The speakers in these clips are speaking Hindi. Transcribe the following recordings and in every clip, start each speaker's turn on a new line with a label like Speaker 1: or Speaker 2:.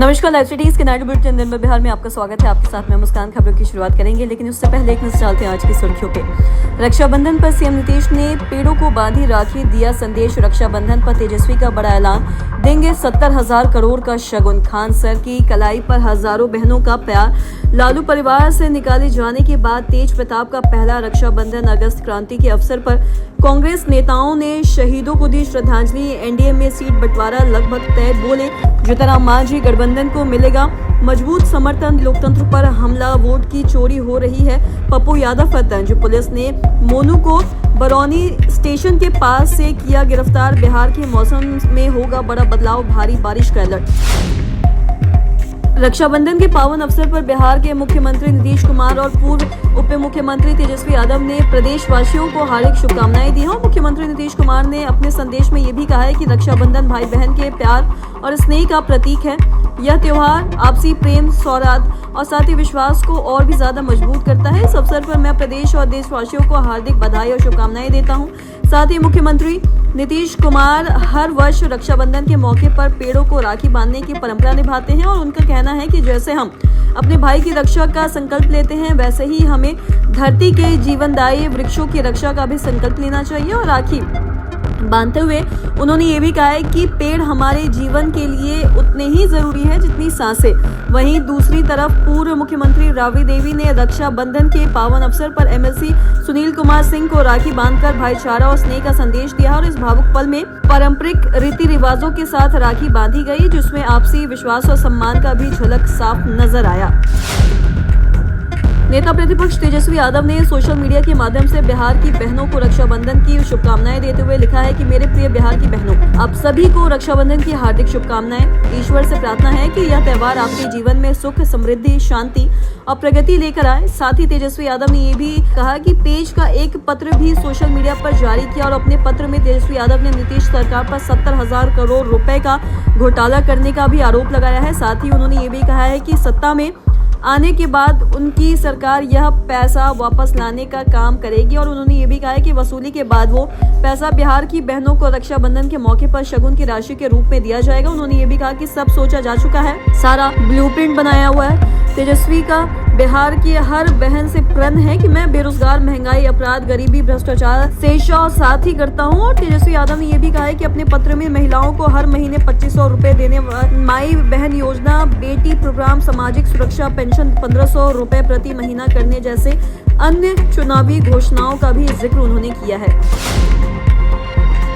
Speaker 1: नमस्कार, लाइव सिटीज के नाइट बुलेटिन दिन में बिहार में आपका स्वागत है। आपके साथ मैं मुस्कान। खबरों की शुरुआत करेंगे, लेकिन उससे पहले एक नजर डालते हैं आज की सुर्खियों पे। रक्षाबंधन पर सीएम नीतीश ने पेड़ों को बांधी राखी, दिया संदेश। रक्षाबंधन पर तेजस्वी का बड़ा ऐलान, देंगे 70,000 करोड़ का शगुन। खान सर की कलाई पर हजारों बहनों का प्यार। लालू परिवार से निकाले जाने के बाद तेज प्रताप का पहला रक्षाबंधन। अगस्त क्रांति के अवसर पर कांग्रेस नेताओं ने शहीदों को दी श्रद्धांजलि। एनडीए में सीट बंटवारा लगभग तय, बोले जीतनराम मांझी। गठबंधन को मिलेगा मजबूत समर्थन। लोकतंत्र पर हमला, वोट की चोरी हो रही है। पप्पू यादव पर तंज। पुलिस ने मोनू को बरौनी स्टेशन के पास से किया गिरफ्तार। बिहार के मौसम में होगा बड़ा बदलाव, भारी बारिश का अलर्ट। रक्षाबंधन के पावन अवसर पर बिहार के मुख्यमंत्री नीतीश कुमार और पूर्व उप मुख्यमंत्री तेजस्वी यादव ने प्रदेशवासियों को हार्दिक शुभकामनाएं दी हैं। मुख्यमंत्री नीतीश कुमार ने अपने संदेश में ये भी कहा है कि रक्षाबंधन भाई बहन के प्यार और स्नेह का प्रतीक है। यह त्योहार आपसी प्रेम, सौहार्द और साथ ही विश्वास को और भी ज्यादा मजबूत करता है। इस अवसर पर मैं प्रदेश और देशवासियों को हार्दिक बधाई और शुभकामनाएं देता हूं। साथ ही मुख्यमंत्री नीतीश कुमार हर वर्ष रक्षाबंधन के मौके पर पेड़ों को राखी बांधने की परंपरा निभाते हैं और उनका कहना है कि जैसे हम अपने भाई की रक्षा का संकल्प लेते हैं, वैसे ही हमें धरती के जीवनदायी वृक्षों की रक्षा का भी संकल्प लेना चाहिए। और राखी बांधते हुए उन्होंने ये भी कहा है कि पेड़ हमारे जीवन के लिए उतने ही जरूरी है जितनी सांसें। वहीं दूसरी तरफ पूर्व मुख्यमंत्री राबड़ी देवी ने रक्षाबंधन के पावन अवसर पर एमएलसी सुनील कुमार सिंह को राखी बांधकर भाईचारा और स्नेह का संदेश दिया। और इस भावुक पल में पारंपरिक रीति रिवाजों के साथ राखी बांधी गई, जिसमें आपसी विश्वास और सम्मान का भी झलक साफ नजर आया। नेता प्रतिपक्ष तेजस्वी यादव ने सोशल मीडिया के माध्यम से बिहार की बहनों को रक्षाबंधन की शुभकामनाएं देते हुए लिखा है कि मेरे प्रिय बिहार की बहनों, आप सभी को रक्षाबंधन की हार्दिक शुभकामनाएं। ईश्वर से प्रार्थना है कि यह त्योहार आपके जीवन में सुख, समृद्धि, शांति और प्रगति लेकर आए। साथ ही तेजस्वी यादव ने ये भी कहा कि पेज का एक पत्र भी सोशल मीडिया पर जारी किया और अपने पत्र में तेजस्वी यादव ने नीतीश सरकार पर 70,000 करोड़ रुपए का घोटाला करने का भी आरोप लगाया है। साथ ही उन्होंने ये भी कहा है कि सत्ता में आने के बाद उनकी सरकार यह पैसा वापस लाने का काम करेगी। और उन्होंने ये भी कहा है कि वसूली के बाद वो पैसा बिहार की बहनों को रक्षाबंधन के मौके पर शगुन की राशि के रूप में दिया जाएगा। उन्होंने ये भी कहा कि सब सोचा जा चुका है, सारा ब्लूप्रिंट बनाया हुआ है। तेजस्वी का बिहार की हर बहन से प्रण है कि मैं बेरोजगार, महंगाई, अपराध, गरीबी, भ्रष्टाचार से साथ ही करता हूं। और तेजस्वी यादव ने यह भी कहा है कि अपने पत्र में महिलाओं को हर महीने 2500 रुपए देने, माई बहन योजना, बेटी प्रोग्राम, सामाजिक सुरक्षा पेंशन 1500 रुपए प्रति महीना करने जैसे अन्य चुनावी घोषणाओं का भी जिक्र उन्होंने किया है।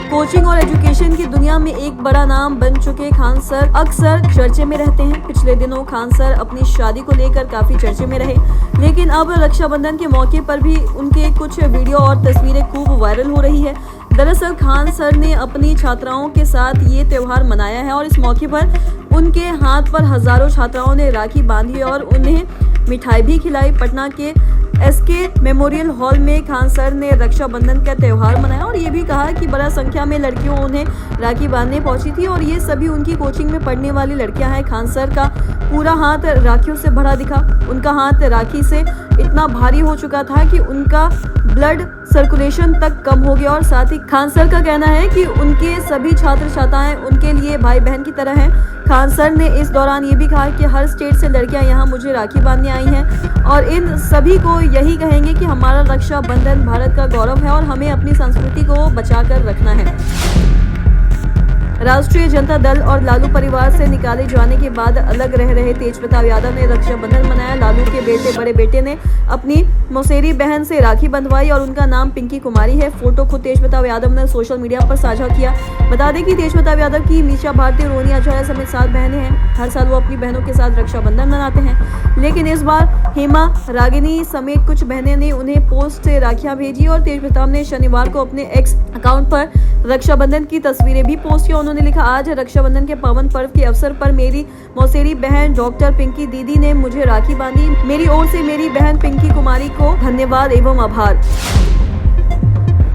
Speaker 1: कोचिंग और एजुकेशन की दुनिया में एक बड़ा नाम बन चुके खान सर अक्सर चर्चे में रहते हैं। पिछले दिनों खान सर अपनी शादी को लेकर काफी चर्चे में रहे, लेकिन अब रक्षाबंधन के मौके पर भी उनके कुछ वीडियो और तस्वीरें खूब वायरल हो रही है। दरअसल खान सर ने अपनी छात्राओं के साथ ये त्योहार मनाया है और इस मौके पर उनके हाथ पर हजारों छात्राओं ने राखी बांधी और उन्हें मिठाई भी खिलाई। पटना के एसके मेमोरियल हॉल में खान सर ने रक्षाबंधन का त्योहार मनाया और ये भी कहा कि बड़ा संख्या में लड़कियों उन्हें राखी बांधने पहुंची थी और ये सभी उनकी कोचिंग में पढ़ने वाली लड़कियां हैं। खान सर का पूरा हाथ राखियों से भरा दिखा। उनका हाथ राखी से इतना भारी हो चुका था कि उनका ब्लड सर्कुलेशन तक कम हो गया। और साथ ही खान सर का कहना है कि उनके सभी छात्र छात्राएं उनके लिए भाई बहन की तरह हैं। खान सर ने इस दौरान ये भी कहा कि हर स्टेट से लड़कियां यहाँ मुझे राखी बांधने आई हैं और इन सभी को यही कहेंगे कि हमारा रक्षाबंधन भारत का गौरव है और हमें अपनी संस्कृति को बचाकर रखना है। राष्ट्रीय जनता दल और लालू परिवार से निकाले जाने के बाद अलग रह रहे तेज प्रताप यादव ने रक्षाबंधन मनाया। लालू के बड़े बेटे ने अपनी मौसेरी बहन से राखी बंधवाई और उनका नाम पिंकी कुमारी है। फोटो खुद तेज प्रताप यादव ने सोशल मीडिया पर साझा किया। बता दें कि तेज प्रताप यादव की मीशा भारती, रोनी अजय समेत 7 बहनें हैं। हर साल वो अपनी बहनों के साथ रक्षाबंधन मनाते हैं, लेकिन इस बार हेमा, रागिनी समेत कुछ बहनें ने उन्हें पोस्ट से राखियां भेजी। और तेज प्रताप ने शनिवार को अपने एक्स अकाउंट पर रक्षाबंधन की तस्वीरें भी पोस्ट किया। उन्होंने लिखा, आज रक्षाबंधन के पावन पर्व के अवसर पर मेरी मौसेरी बहन डॉक्टर पिंकी दीदी ने मुझे राखी बांधी। मेरी ओर से मेरी बहन पिंकी कुमारी को धन्यवाद एवं आभार।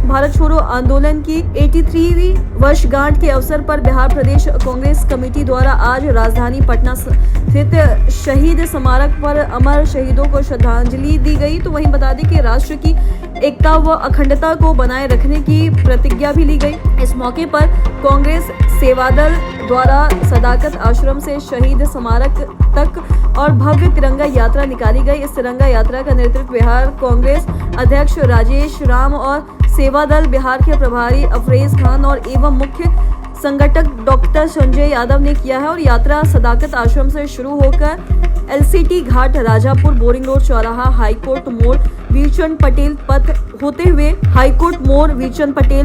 Speaker 1: भारत छोड़ो आंदोलन की 83वीं वर्षगांठ के अवसर पर बिहार प्रदेश कांग्रेस कमेटी द्वारा आज राजधानी पटना स्थित शहीद स्मारक पर अमर शहीदों को श्रद्धांजलि दी गई। तो वहीं बता दें कि राष्ट्र की एकता व अखंडता को बनाए रखने की प्रतिज्ञा भी ली गई। इस मौके पर कांग्रेस सेवादल द्वारा सदाकत आश्रम से शहीद स्मारक तक और भव्य तिरंगा यात्रा निकाली गई। इस तिरंगा यात्रा का नेतृत्व बिहार कांग्रेस अध्यक्ष राजेश राम और सेवादल बिहार के प्रभारी अफरेज खान और एवं मुख्य संगठक डॉक्टर संजय यादव ने किया है और यात्रा सदाकत आश्रम से शुरू होकर एलसीटी घाट, राजापुर, बोरिंग रोड चौराहा, हाईकोर्ट मोड़, वीरचंद पटेल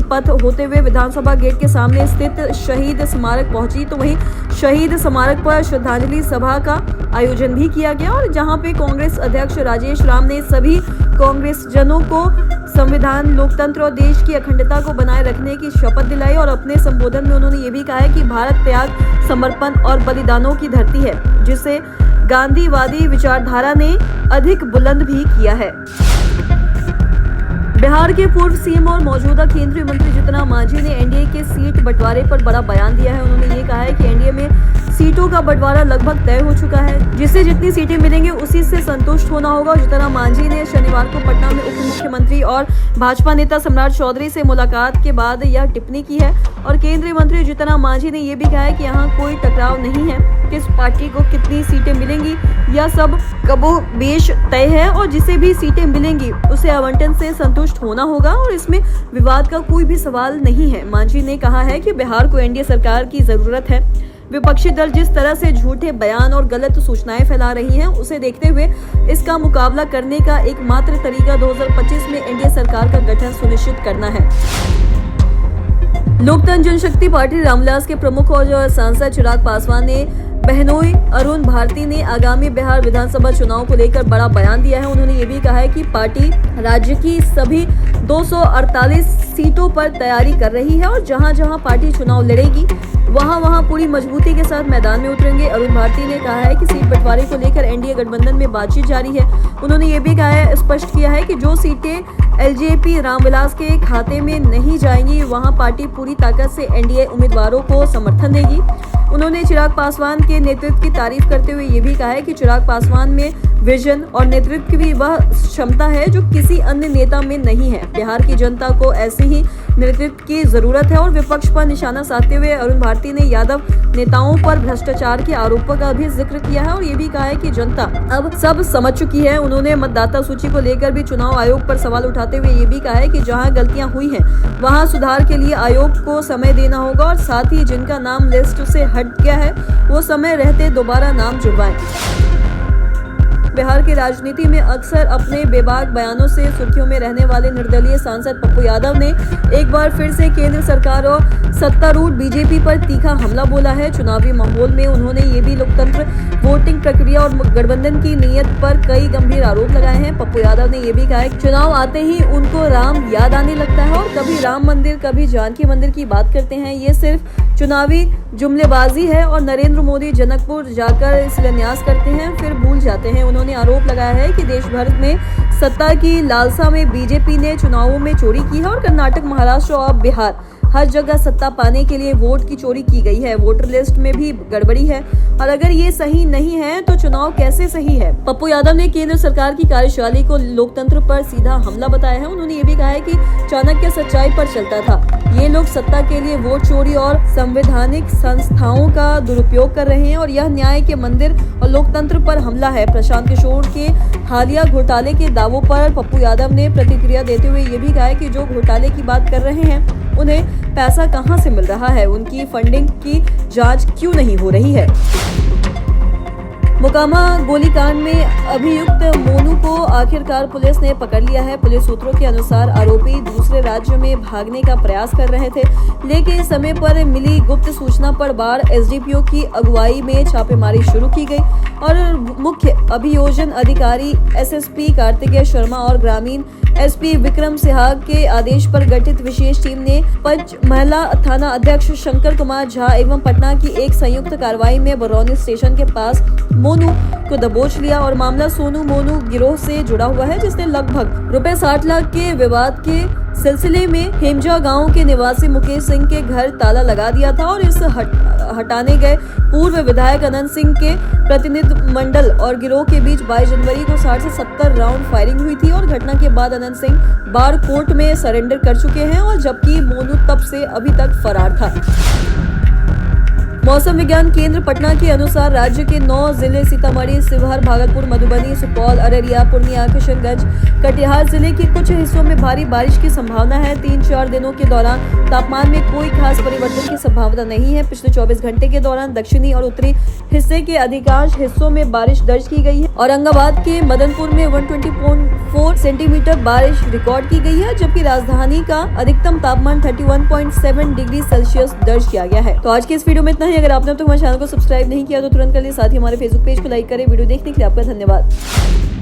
Speaker 1: पथ होते हुए विधानसभा गेट के सामने स्थित शहीद स्मारक पहुंची। तो वहीं शहीद स्मारक पर श्रद्धांजलि सभा का आयोजन भी किया गया और जहां पे कांग्रेस अध्यक्ष राजेश राम ने सभी कांग्रेस जनों को संविधान, लोकतंत्र और देश की अखंडता को बनाए रखने की शपथ दिलाई और अपने संबोधन में उन्होंने ये भी कहा है कि भारत त्याग, समर्पण और बलिदानों की धरती है, जिसे गांधीवादी विचारधारा ने अधिक बुलंद भी किया है। बिहार के पूर्व सीएम और मौजूदा केंद्रीय मंत्री जीतन मांझी ने एनडीए के सीट बंटवारे पर बड़ा बयान दिया है। उन्होंने ये कहा है कि एनडीए में सीटों का बंटवारा लगभग तय हो चुका है, जिससे जितनी सीटें मिलेंगी उसी से संतुष्ट होना होगा। जीतन मांझी ने शनिवार को पटना में उप मुख्यमंत्री और भाजपा नेता सम्राट चौधरी से मुलाकात के बाद यह टिप्पणी की है और केंद्रीय मंत्री जीतन मांझी ने यह भी कहा है कि यहाँ कोई टकराव नहीं है, किस पार्टी को कितनी सीटें मिलेंगी यह सब कमोबेश तय है और जिसे भी सीटें मिलेंगी उसे आवंटन से संतुष्ट होना होगा और इसमें विवाद का कोई भी सवाल नहीं है। मांझी ने कहा है कि बिहार को एनडीए सरकार की जरूरत है। विपक्षी दल जिस तरह से झूठे बयान और गलत सूचनाएं फैला रही हैं, उसे देखते हुए इसका मुकाबला करने का एकमात्र तरीका 2025 में एनडीए सरकार का गठन सुनिश्चित करना है। लोकतंत्र जनशक्ति पार्टी रामविलास के प्रमुख और सांसद चिराग पासवान ने बहनोई अरुण भारती ने आगामी बिहार विधानसभा चुनाव को लेकर बड़ा बयान दिया है। उन्होंने ये भी कहा है कि पार्टी राज्य की सभी 248 सीटों पर तैयारी कर रही है और जहां जहां पार्टी चुनाव लड़ेगी वहां पूरी मजबूती के साथ मैदान में उतरेंगे। अरुण भारती ने कहा है कि सीट बंटवारे को लेकर एनडीए गठबंधन में बातचीत जारी है। उन्होंने ये भी कहा है, स्पष्ट किया है कि जो सीटें एलजेपी रामविलास के खाते में नहीं जाएंगी वहां पार्टी पूरी ताकत से एनडीए उम्मीदवारों को समर्थन देगी। उन्होंने चिराग पासवान के नेतृत्व की तारीफ करते हुए ये भी कहा है कि चिराग पासवान में विजन और नेतृत्व की वह क्षमता है जो किसी अन्य नेता में नहीं है। बिहार की जनता को ऐसे ही नेतृत्व की जरूरत है और विपक्ष पर निशाना साधते हुए अरुण भारती ने यादव नेताओं पर भ्रष्टाचार के आरोपों का भी जिक्र किया है और ये भी कहा है कि जनता अब सब समझ चुकी है। उन्होंने मतदाता सूची को लेकर भी चुनाव आयोग पर सवाल उठाते हुए ये भी कहा है कि जहां गलतियां हुई हैं वहां सुधार के लिए आयोग को समय देना होगा और साथ ही जिनका नाम लिस्ट से हट गया है वो समय रहते दोबारा नाम जुड़वाएं। बिहार की राजनीति में अक्सर अपने बेबाक बयानों से सुर्खियों में रहने वाले निर्दलीय सांसद पप्पू यादव ने एक बार फिर से केंद्र सरकार और सत्तारूढ़ बीजेपी पर तीखा हमला बोला है। चुनावी माहौल में उन्होंने ये भी लोकतंत्र, वोटिंग प्रक्रिया और गठबंधन की नीयत पर कई गंभीर आरोप लगाए हैं। पप्पू यादव ने ये भी कहा है चुनाव आते ही उनको राम याद आने लगता है और कभी राम मंदिर कभी जानकी मंदिर की बात करते हैं। ये सिर्फ चुनावी जुमलेबाजी है और नरेंद्र मोदी जनकपुर जाकर शिलान्यास करते हैं फिर भूल जाते हैं। उन्होंने आरोप लगाया है कि देश भर में सत्ता की लालसा में बीजेपी ने चुनावों में चोरी की है और कर्नाटक, महाराष्ट्र और बिहार हर जगह सत्ता पाने के लिए वोट की चोरी की गई है। वोटर लिस्ट में भी गड़बड़ी है और अगर ये सही नहीं है तो चुनाव कैसे सही है। पप्पू यादव ने केंद्र सरकार की कार्यशैली को लोकतंत्र पर सीधा हमला बताया है। उन्होंने ये भी कहा है कि चाणक्य सच्चाई पर चलता था। ये लोग सत्ता के लिए वोट चोरी और संवैधानिक संस्थाओं का दुरुपयोग कर रहे हैं और यह न्याय के मंदिर और लोकतंत्र पर हमला है। प्रशांत किशोर के हालिया घोटाले के दावों पर पप्पू यादव ने प्रतिक्रिया देते हुए ये भी कहा है कि जो घोटाले की बात कर रहे हैं उन्हें पैसा कहां से मिल रहा है, उनकी फंडिंग की जांच क्यों नहीं हो रही है। मोकामा गोलीकांड में अभियुक्त मोनू को आखिरकार पुलिस ने पकड़ लिया है। पुलिस सूत्रों के अनुसार आरोपी दूसरे राज्य में भागने का प्रयास कर रहे थे, लेकिन समय पर मिली गुप्त सूचना पर बाढ़ एसडीपीओ की अगुवाई में छापेमारी शुरू की गई और मुख्य अभियोजन अधिकारी एसएसपी कार्तिकेय शर्मा और ग्रामीण एसपी विक्रम सिहाग के आदेश पर गठित विशेष टीम ने पंचमहला थाना अध्यक्ष शंकर कुमार झा एवं पटना की एक संयुक्त कार्रवाई में बरौनी स्टेशन के पास मोनू को दबोच लिया और मामला सोनू मोनू गिरोह से जुड़ा हुआ है, जिसने लगभग रुपए 60 लाख के विवाद के सिलसिले में हेमजा गांव के निवासी मुकेश सिंह के घर ताला लगा दिया था और इस हटाने गए पूर्व विधायक अनंत सिंह के प्रतिनिधिमंडल और गिरोह के बीच 22 जनवरी को 60 से 70 राउंड फायरिंग हुई थी और घटना के बाद अनंत सिंह बाढ़ कोर्ट में सरेंडर कर चुके हैं और जबकि मोनू तब से अभी तक फरार था। मौसम विज्ञान केंद्र पटना के अनुसार राज्य के 9 जिले सीतामढ़ी, शिवहर, भागलपुर, मधुबनी, सुपौल, अररिया, पूर्णिया, किशनगंज, कटिहार जिले के कुछ हिस्सों में भारी बारिश की संभावना है। 3-4 दिनों के दौरान तापमान में कोई खास परिवर्तन की संभावना नहीं है। पिछले 24 घंटे के दौरान दक्षिणी और उत्तरी हिस्से के अधिकांश हिस्सों में बारिश दर्ज की गई है। औरंगाबाद के मदनपुर में 120.4 सेंटीमीटर बारिश रिकॉर्ड की गई है, जबकि राजधानी का अधिकतम तापमान 31.7 डिग्री सेल्सियस दर्ज किया गया है। तो आज के इस वीडियो में इतना ही। अगर आपने तो हमारे चैनल को सब्सक्राइब नहीं किया तो तुरंत कर लिए। साथ ही हमारे फेसबुक पेज को लाइक करें। वीडियो देखने के लिए आपका धन्यवाद।